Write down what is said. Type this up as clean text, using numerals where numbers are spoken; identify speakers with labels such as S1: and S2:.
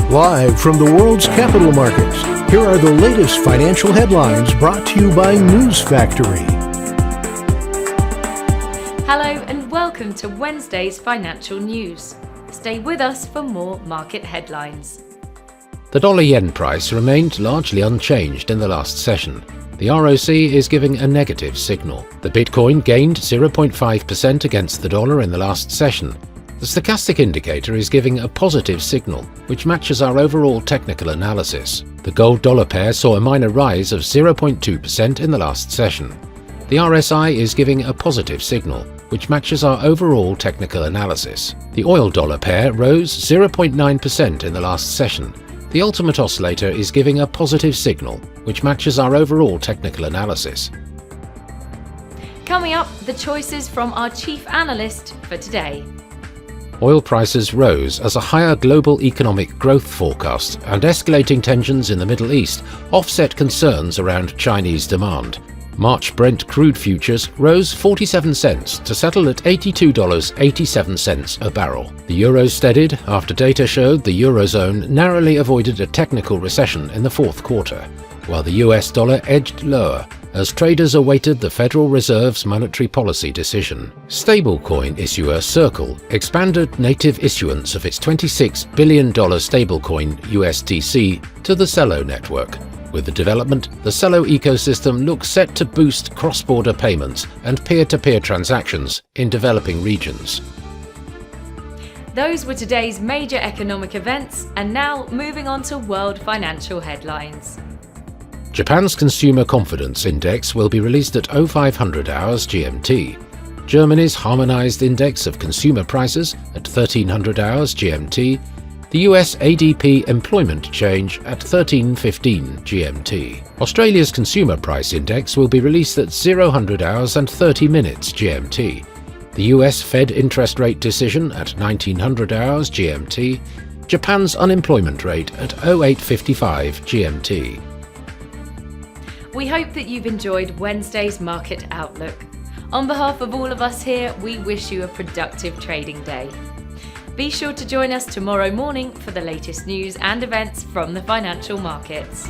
S1: Live from the world's capital markets, here are the latest financial headlines brought to you by News Factory.
S2: Hello and welcome to Wednesday's financial news. Stay with us for more market headlines.
S3: The dollar-yen price remained largely unchanged in the last session. The ROC is giving a negative signal. The Bitcoin gained 0.5% against the dollar in the last session. The stochastic indicator is giving a positive signal, which matches our overall technical analysis. The gold-dollar pair saw a minor rise of 0.2% in the last session. The RSI is giving a positive signal, which matches our overall technical analysis. The oil-dollar pair rose 0.9% in the last session. The ultimate oscillator is giving a positive signal, which matches our overall technical analysis.
S2: Coming up, the choices from our chief analyst for today.
S3: Oil prices rose as a higher global economic growth forecast and escalating tensions in the Middle East offset concerns around Chinese demand. March Brent crude futures rose 47 cents to settle at $82.87 a barrel. The euro steadied after data showed the eurozone narrowly avoided a technical recession in the fourth quarter, while the US dollar edged lower as traders awaited the Federal Reserve's monetary policy decision. Stablecoin issuer Circle expanded native issuance of its $26 billion stablecoin USDC to the Celo network. With the development, the Celo ecosystem looks set to boost cross-border payments and peer-to-peer transactions in developing regions.
S2: Those were today's major economic events, and now moving on to world financial headlines.
S3: Japan's Consumer Confidence Index will be released at 0500 hours GMT. Germany's Harmonized Index of Consumer Prices at 1300 hours GMT. The US ADP Employment Change at 13:15 GMT. Australia's Consumer Price Index will be released at 0000 hours and 30 minutes GMT. The US Fed interest rate decision at 1900 hours GMT. Japan's unemployment rate at 0855 GMT.
S2: We hope that you've enjoyed Wednesday's market outlook. On behalf of all of us here, we wish you a productive trading day. Be sure to join us tomorrow morning for the latest news and events from the financial markets.